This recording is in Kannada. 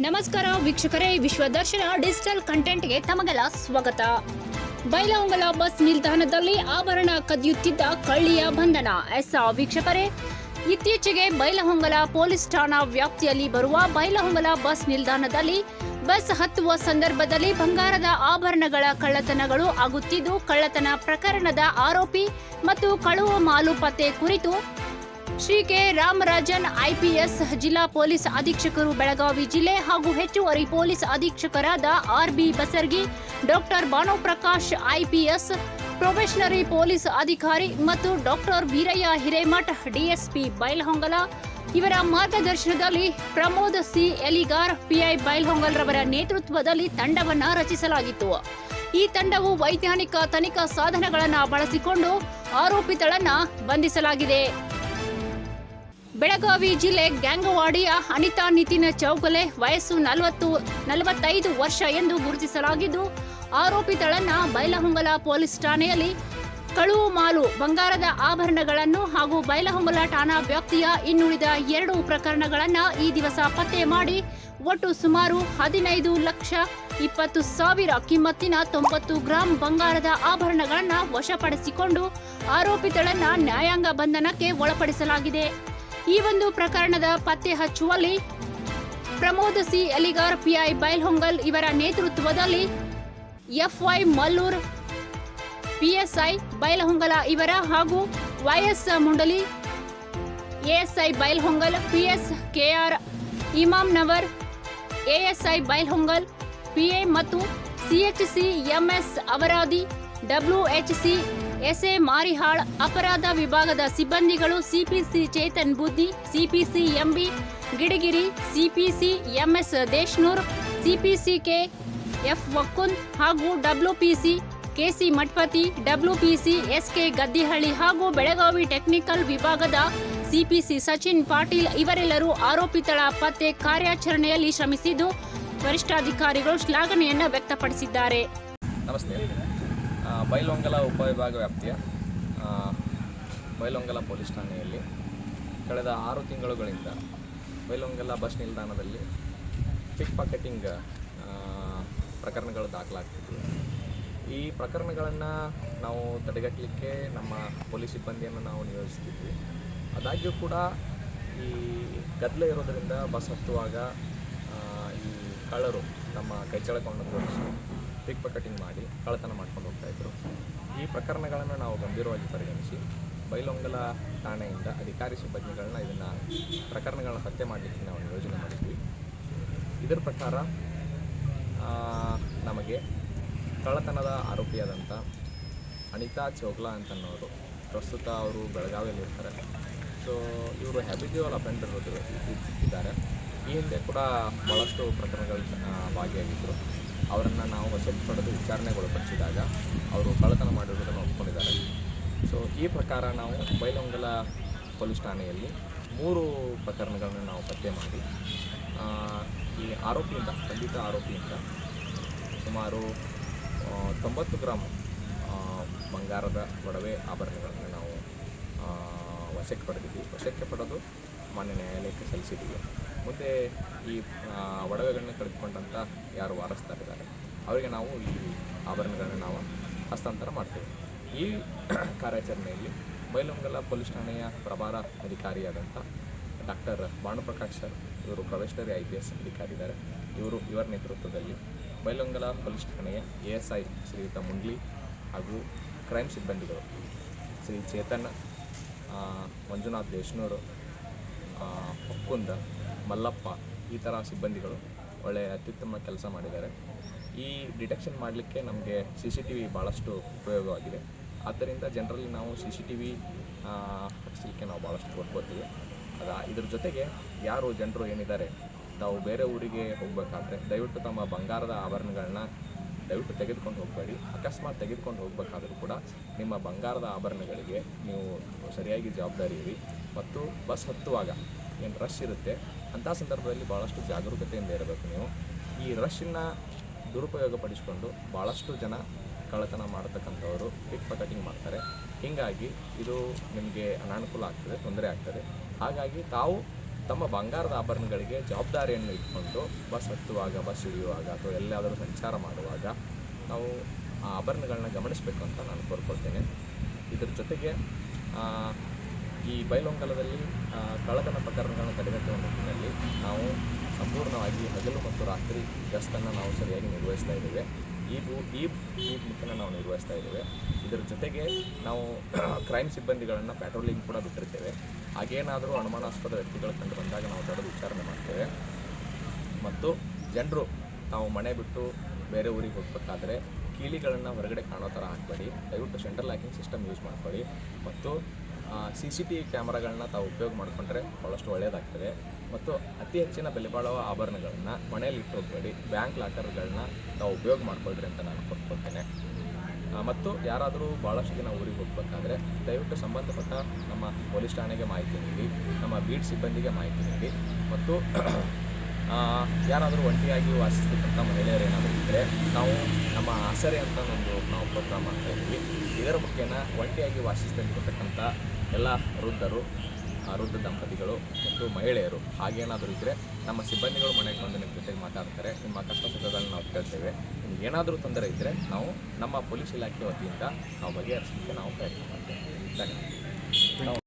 ನಮಸ್ಕಾರ ವೀಕ್ಷಕರೇ, ವಿಶ್ವದರ್ಶನ ಡಿಜಿಟಲ್ ಕಂಟೆಂಟ್ಗೆ ತಮಗೆಲ್ಲ ಸ್ವಾಗತ. ಬೈಲಹೊಂಗಲ ಬಸ್ ನಿಲ್ದಾಣದಲ್ಲಿ ಆಭರಣ ಕದಿಯುತ್ತಿದ್ದ ಕಳ್ಳಿಯ ಬಂಧನ. ವೀಕ್ಷಕರೇ, ಇತ್ತೀಚೆಗೆ ಬೈಲಹೊಂಗಲ ಪೊಲೀಸ್ ಠಾಣಾ ವ್ಯಾಪ್ತಿಯಲ್ಲಿ ಬರುವ ಬೈಲಹೊಂಗಲ ಬಸ್ ನಿಲ್ದಾಣದಲ್ಲಿ ಬಸ್ ಹತ್ತುವ ಸಂದರ್ಭದಲ್ಲಿ ಬಂಗಾರದ ಆಭರಣಗಳ ಕಳ್ಳತನಗಳು ಆಗುತ್ತಿದ್ದು, ಕಳ್ಳತನ ಪ್ರಕರಣದ ಆರೋಪಿ ಮತ್ತು ಕಳುವ ಮಾಲು ಪತ್ತೆ ಕುರಿತು ಶ್ರೀ ಕೆ ರಾಮರಾಜನ್ ಐಪಿಎಸ್ ಜಿಲ್ಲಾ ಪೊಲೀಸ್ ಅಧೀಕ್ಷಕರು ಬೆಳಗಾವಿ ಜಿಲ್ಲೆ ಹಾಗೂ ಹೆಚ್ಚುವರಿ ಪೊಲೀಸ್ ಅಧೀಕ್ಷಕರಾದ R B. Basargi, doctor Bhanuprakash IPS probationary police ಅಧಿಕಾರಿ ಮತ್ತು ಡಾಕ್ಟರ್ ಬೀರಯ್ಯ ಹಿರೇಮಠ್ ಡಿಎಸ್ಪಿ ಬೈಲಹೊಂಗಲ ಇವರ ಮಾರ್ಗದರ್ಶನದಲ್ಲಿ ಪ್ರಮೋದ್ ಸಿ ಎಲಿಗಾರ್ ಪಿಐ ಬೈಲಹೊಂಗಲ್ ರವರ ನೇತೃತ್ವದಲ್ಲಿ ತಂಡವನ್ನು ರಚಿಸಲಾಗಿತ್ತು. ಈ ತಂಡವು ವೈಜ್ಞಾನಿಕ ತನಿಖಾ ಸಾಧನಗಳನ್ನು ಬಳಸಿಕೊಂಡು ಆರೋಪಿಗಳನ್ನು ಬಂಧಿಸಲಾಗಿದೆ. ಬೆಳಗಾವಿ ಜಿಲ್ಲೆ ಗ್ಯಾಂಗವಾಡಿಯ ಅನಿತಾ ನಿತಿನ್ ಚೌಗಲೆ ವಯಸ್ಸು 45 ವರ್ಷ ಎಂದು ಗುರುತಿಸಲಾಗಿದ್ದು, ಆರೋಪಿತಳನ್ನ ಬೈಲಹೊಂಗಲ ಪೊಲೀಸ್ ಠಾಣೆಯಲ್ಲಿ ಕಳುವು ಮಾಲು ಬಂಗಾರದ ಆಭರಣಗಳನ್ನು ಹಾಗೂ ಬೈಲಹೊಂಗಲ ಠಾಣಾ ವ್ಯಾಪ್ತಿಯ ಇನ್ನುಳಿದ 2 ಪ್ರಕರಣಗಳನ್ನು ಈ ದಿವಸ ಪತ್ತೆ ಮಾಡಿ ಒಟ್ಟು ಸುಮಾರು 15,20,000 ಕಿಮ್ಮತ್ತಿನ 90 ಗ್ರಾಂ ಬಂಗಾರದ ಆಭರಣಗಳನ್ನು ವಶಪಡಿಸಿಕೊಂಡು ಆರೋಪಿತಳನ್ನ ನ್ಯಾಯಾಂಗ ಬಂಧನಕ್ಕೆ ಒಳಪಡಿಸಲಾಗಿದೆ. ಈ ಒಂದು ಪ್ರಕರಣದ ಪತ್ತೆ ಹಚ್ಚುವಲ್ಲಿ ಪ್ರಮೋದ್ ಸಿ ಎಲಿಗಾರ್ ಪಿಐ ಬೈಲಹೊಂಗಲ್ ಇವರ ನೇತೃತ್ವದಲ್ಲಿ ಎಫ್ವೈ ಮಲ್ಲೂರ್ ಪಿಎಸ್ಐ ಬೈಲಹೊಂಗಲ ಇವರ ಹಾಗೂ Y S Mundali ASI Bailhongal, P S K R Imamnavar ASI Bailhongal PA ಮತ್ತು CHC MS Avaradi, ಡಬ್ಲ್ಯೂಎಚ್ಸಿ S A Marihal ಅಪರಾಧ ವಿಭಾಗದ ಸಿಬ್ಬಂದಿಗಳು CPC Chetan Buddhi, CPC M B Gidigiri, CPC M S Deshnur, CPC K F Vakkun ಹಾಗೂ WPC K C Mathapati, WPC S K Gaddihalli ಹಾಗೂ ಬೆಳಗಾವಿ ಟೆಕ್ನಿಕಲ್ ವಿಭಾಗದ ಸಿಪಿಸಿ ಸಚಿನ್ ಪಾಟೀಲ್ ಇವರೆಲ್ಲರೂ ಆರೋಪಿತಳ ಪತ್ತೆ ಕಾರ್ಯಾಚರಣೆಯಲ್ಲಿ ಶ್ರಮಿಸಿದ್ದು, ವರಿಷ್ಠಾಧಿಕಾರಿಗಳು ಶ್ಲಾಘನೆಯನ್ನು ವ್ಯಕ್ತಪಡಿಸಿದ್ದಾರೆ. ನಮಸ್ತೆ. ಬೈಲಹೊಂಗಲ ಉಪವಿಭಾಗ ವ್ಯಾಪ್ತಿಯ ಬೈಲಹೊಂಗಲ ಪೊಲೀಸ್ ಠಾಣೆಯಲ್ಲಿ ಕಳೆದ 6 ತಿಂಗಳುಗಳಿಂದ ಬೈಲಹೊಂಗಲ ಬಸ್ ನಿಲ್ದಾಣದಲ್ಲಿ ಪಿಕ್ ಪಾಕೆಟಿಂಗ್ ಪ್ರಕರಣಗಳು ದಾಖಲಾಗ್ತಿದ್ವು. ಈ ಪ್ರಕರಣಗಳನ್ನು ನಾವು ತಡೆಗಟ್ಟಲಿಕ್ಕೆ ನಮ್ಮ ಪೊಲೀಸ್ ಸಿಬ್ಬಂದಿಯನ್ನು ನಾವು ನಿಯೋಜಿಸ್ತಿದ್ವಿ. ಆದಾಗ್ಯೂ ಕೂಡ ಈ ಗದ್ದಲ ಇರೋದರಿಂದ ಬಸ್ ಹತ್ತುವಾಗ ಈ ಕಳ್ಳರು ನಮ್ಮ ಕೈಚಳಕವನ್ನು ತೋರಿಸಿ ಪಿಕ್ ಪಾಕೆಟಿಂಗ್ ಮಾಡಿ ಕಳ್ಳತನ ಮಾಡ್ಕೊಂಡು ಹೋಗ್ತಾಯಿದ್ರು. ಈ ಪ್ರಕರಣಗಳನ್ನು ನಾವು ಗಂಭೀರವಾಗಿ ಪರಿಗಣಿಸಿ ಬೈಲಹೊಂಗಲ ಠಾಣೆಯಿಂದ ಅಧಿಕಾರಿ ಸಿಬ್ಬಂದಿಗಳನ್ನ ಇದನ್ನು ಪ್ರಕರಣಗಳನ್ನ ಪತ್ತೆ ಮಾಡಲಿಕ್ಕೆ ನಾವು ಯೋಜನೆ ಮಾಡಿದ್ವಿ. ಇದರ ಪ್ರಕಾರ ನಮಗೆ ಕಳ್ಳತನದ ಆರೋಪಿಯಾದಂಥ ಅನಿತಾ ಚೌಗ್ಲಾ ಅಂತನ್ನೋರು ಪ್ರಸ್ತುತ ಅವರು ಬೆಳಗಾವಿಯಲ್ಲಿ ಇರ್ತಾರೆ. ಸೊ ಇವರು ಹ್ಯಾಬಿಟ್ಯುವಲ್ ಅಫೆಂಡರ್ ಇದ್ದಾರೆ. ಈ ಹಿಂದೆ ಕೂಡ ಭಾಳಷ್ಟು ಪ್ರಕರಣಗಳು ಭಾಗಿಯಾಗಿದ್ದರು. ಅವರನ್ನು ನಾವು ವಶಕ್ಕೆ ಪಡೆದು ವಿಚಾರಣೆಗೊಳಪಡಿಸಿದಾಗ ಅವರು ಕಳ್ಳತನ ಮಾಡಿರುವುದನ್ನು ಒಪ್ಪಿಕೊಂಡಿದ್ದಾರೆ. ಸೊ ಈ ಪ್ರಕಾರ ನಾವು ಬೈಲಹೊಂಗಲ ಪೊಲೀಸ್ ಠಾಣೆಯಲ್ಲಿ 3 ಪ್ರಕರಣಗಳನ್ನು ನಾವು ಪತ್ತೆ ಮಾಡಿ ಈ ಬಂಧಿತ ಆರೋಪಿಯಿಂದ ಸುಮಾರು 90 ಗ್ರಾಂ ಬಂಗಾರದ ಒಡವೆ ಆಭರಣಗಳನ್ನು ನಾವು ವಶಕ್ಕೆ ಪಡೆದಿದ್ವಿ. ವಶಕ್ಕೆ ಪಡೆದು ಮಾನ್ಯ ನ್ಯಾಯಾಲಯಕ್ಕೆ ಸಲ್ಲಿಸಿದ್ದೀವಿ. ಮುಂದೆ ಈ ಒಡವೆಗಳನ್ನ ಕಳೆದುಕೊಂಡಂಥ ಯಾರು ವಾರಸ್ದಾರಿದ್ದಾರೆ ಅವರಿಗೆ ನಾವು ಈ ಆಭರಣಗಳನ್ನು ನಾವು ಹಸ್ತಾಂತರ ಮಾಡ್ತೇವೆ. ಈ ಕಾರ್ಯಾಚರಣೆಯಲ್ಲಿ ಬೈಲಹೊಂಗಲ ಪೊಲೀಸ್ ಠಾಣೆಯ ಪ್ರಭಾರ ಅಧಿಕಾರಿಯಾದಂಥ ಡಾಕ್ಟರ್ ಭಾನುಪ್ರಕಾಶ್ ಸರ್, ಇವರು ಪ್ರೊಬೇಷನರಿ IPS ಅಧಿಕಾರಿ ಇದ್ದಾರೆ. ಇವರ ನೇತೃತ್ವದಲ್ಲಿ ಬೈಲಹೊಂಗಲ ಪೊಲೀಸ್ ಠಾಣೆಯ ಎಎಸ್ಐ ಶ್ರೀಯುತ ಮುಂಡ್ಲಿ ಹಾಗೂ ಕ್ರೈಮ್ ಸಿಬ್ಬಂದಿಗಳು ಶ್ರೀ ಚೇತನ್, ಮಂಜುನಾಥ್ ದೇಶ್ನೂರು, ಒಕ್ಕುಂದ, ಮಲ್ಲಪ್ಪ ಈ ಥರ ಸಿಬ್ಬಂದಿಗಳು ಒಳ್ಳೆಯ ಅತ್ಯುತ್ತಮ ಕೆಲಸ ಮಾಡಿದ್ದಾರೆ. ಈ ಡಿಟೆಕ್ಷನ್ ಮಾಡಲಿಕ್ಕೆ ನಮಗೆ CCTV ಭಾಳಷ್ಟು ಉಪಯೋಗವಾಗಿದೆ. ಆದ್ದರಿಂದ ಜನರಲ್ಲಿ ನಾವು CCTV ಹಚ್ಚಲಿಕ್ಕೆ ನಾವು ಭಾಳಷ್ಟು ಕೊಟ್ಕೋತೀವಿ. ಇದ್ರ ಜೊತೆಗೆ ಯಾರು ಜನರು ಏನಿದ್ದಾರೆ ತಾವು ಬೇರೆ ಊರಿಗೆ ಹೋಗಬೇಕಾದ್ರೆ ದಯವಿಟ್ಟು ತಮ್ಮ ಬಂಗಾರದ ಆಭರಣಗಳನ್ನ ದಯವಿಟ್ಟು ತೆಗೆದುಕೊಂಡು ಹೋಗಬೇಡಿ. ಅಕಸ್ಮಾತ್ ತೆಗೆದುಕೊಂಡು ಹೋಗಬೇಕಾದ್ರೂ ಕೂಡ ನಿಮ್ಮ ಬಂಗಾರದ ಆಭರಣಗಳಿಗೆ ನೀವು ಸರಿಯಾಗಿ ಜವಾಬ್ದಾರಿ ಇರಿ. ಮತ್ತು ಬಸ್ ಹತ್ತುವಾಗ ಏನು ರಶ್ ಇರುತ್ತೆ ಅಂಥ ಸಂದರ್ಭದಲ್ಲಿ ಭಾಳಷ್ಟು ಜಾಗರೂಕತೆಯಿಂದ ಇರಬೇಕು. ನೀವು ಈ ರಶ್ಶನ್ನು ದುರುಪಯೋಗಪಡಿಸಿಕೊಂಡು ಭಾಳಷ್ಟು ಜನ ಕಳ್ಳತನ ಮಾಡತಕ್ಕಂಥವರು ಪಿಕ್ ಪಾಕೆಟಿಂಗ್ ಮಾಡ್ತಾರೆ. ಹೀಗಾಗಿ ಇದು ನಿಮಗೆ ಅನಾನುಕೂಲ ಆಗ್ತದೆ, ತೊಂದರೆ ಆಗ್ತದೆ. ಹಾಗಾಗಿ ತಾವು ತಮ್ಮ ಬಂಗಾರದ ಆಭರಣಗಳಿಗೆ ಜವಾಬ್ದಾರಿಯನ್ನು ಇಟ್ಕೊಂಡು ಬಸ್ ಹತ್ತುವಾಗ, ಬಸ್ ಇಳಿಯುವಾಗ ಅಥವಾ ಎಲ್ಲಾದರೂ ಸಂಚಾರ ಮಾಡುವಾಗ ನಾವು ಆ ಆಭರಣಗಳನ್ನ ಗಮನಿಸಬೇಕು ಅಂತ ನಾನು ಕೋರ್ಕೊಳ್ತೇನೆ. ಇದರ ಜೊತೆಗೆ ಈ ಬೈಲಹೊಂಗಲದಲ್ಲಿ ಕಳ್ಳತನ ಪ್ರಕರಣಗಳನ್ನು ತಡೆಗಟ್ಟುವ ನಿಟ್ಟಿನಲ್ಲಿ ನಾವು ಸಂಪೂರ್ಣವಾಗಿ ಹಗಲು ಮತ್ತು ರಾತ್ರಿ ಗಸ್ತನ್ನು ನಾವು ಸರಿಯಾಗಿ ನಿರ್ವಹಿಸ್ತಾ ಇದ್ದೇವೆ. ಈ ನಿಟ್ಟಿನ ನಾವು ನಿರ್ವಹಿಸ್ತಾ ಇದ್ದೇವೆ. ಇದರ ಜೊತೆಗೆ ನಾವು ಕ್ರೈಮ್ ಸಿಬ್ಬಂದಿಗಳನ್ನು ಪ್ಯಾಟ್ರೋಲಿಂಗ್ ಕೂಡ ಬಿಟ್ಟಿರ್ತೇವೆ. ಹಾಗೇನಾದರೂ ಅನುಮಾನಾಸ್ಪದ ವ್ಯಕ್ತಿಗಳು ಕಂಡು ಬಂದಾಗ ನಾವು ತಡೆದು ವಿಚಾರಣೆ ಮಾಡ್ತೇವೆ. ಮತ್ತು ಜನರು ನಾವು ಮನೆ ಬಿಟ್ಟು ಬೇರೆ ಊರಿಗೆ ಹೋಗಬೇಕಾದ್ರೆ ಕೀಲಿಗಳನ್ನು ಹೊರಗಡೆ ಕಾಣೋ ಥರ ಹಾಕಬೇಡಿ. ದಯವಿಟ್ಟು ಸೆಂಟ್ರಲ್ ಲಾಕಿಂಗ್ ಸಿಸ್ಟಮ್ ಯೂಸ್ ಮಾಡ್ಕೊಳ್ಳಿ. ಮತ್ತು CCTV ಕ್ಯಾಮ್ರಾಗಳನ್ನ ತಾವು ಉಪಯೋಗ ಮಾಡಿಕೊಂಡ್ರೆ ಭಾಳಷ್ಟು ಒಳ್ಳೆಯದಾಗ್ತದೆ. ಮತ್ತು ಅತಿ ಹೆಚ್ಚಿನ ಬೆಲೆ ಬಾಳುವ ಆಭರಣಗಳನ್ನು ಮನೆಯಲ್ಲಿ ಇಟ್ಟು ಹೋಗಬೇಡಿ. ಬ್ಯಾಂಕ್ ಲಾಕರ್ಗಳನ್ನ ತಾವು ಉಪಯೋಗ ಮಾಡ್ಕೊಳ್ರಿ ಅಂತ ನಾನು ಕೊಟ್ಕೊಳ್ತೇನೆ. ಮತ್ತು ಯಾರಾದರೂ ಭಾಳಷ್ಟು ದಿನ ಊರಿಗೆ ಹೋಗಬೇಕಾದ್ರೆ ದಯವಿಟ್ಟು ಸಂಬಂಧಪಟ್ಟ ನಮ್ಮ ಪೊಲೀಸ್ ಠಾಣೆಗೆ ಮಾಹಿತಿ ನೀಡಿ, ನಮ್ಮ ಬೀಟ್ ಸಿಬ್ಬಂದಿಗೆ ಮಾಹಿತಿ ನೀಡಿ. ಮತ್ತು ಯಾರಾದರೂ ಒಂಟಿಯಾಗಿ ವಾಸಿಸ್ತಕ್ಕಂಥ ಮಹಿಳೆಯರು ಏನಾದರೂ ಇದ್ದರೆ ನಾವು ನಮ್ಮ ಆಸರೆ ಅಂತ ನಾವು ಪ್ರೋಗ್ರಾಮ್ ಮಾಡ್ತಾಯಿದ್ದೀವಿ. ಇದರ ಮುಖೇನ ಒಂಟಿಯಾಗಿ ವಾಸಿಸ್ತಿರ್ತಕ್ಕಂಥ ಎಲ್ಲ ವೃದ್ಧ ದಂಪತಿಗಳು ಮತ್ತು ಮಹಿಳೆಯರು ಹಾಗೇನಾದರೂ ಇದ್ದರೆ ನಮ್ಮ ಸಿಬ್ಬಂದಿಗಳು ಮನೆಗೆ ಬಂದು ನಿಮ್ಮ ಜೊತೆಗೆ ಮಾತಾಡ್ತಾರೆ. ನಿಮ್ಮ ಕಷ್ಟ ಸುಖಗಳನ್ನ ನಾವು ಕೇಳ್ತೇವೆ. ನಿಮ್ಗೆ ಏನಾದರೂ ತೊಂದರೆ ಇದ್ದರೆ ನಾವು ನಮ್ಮ ಪೊಲೀಸ್ ಇಲಾಖೆ ವತಿಯಿಂದ ನಾವು ಬಗೆಹರಿಸಲಿಕ್ಕೆ ನಾವು ಪ್ರಯತ್ನ ಮಾಡ್ತೇವೆ. ಧನ್ಯವಾದ.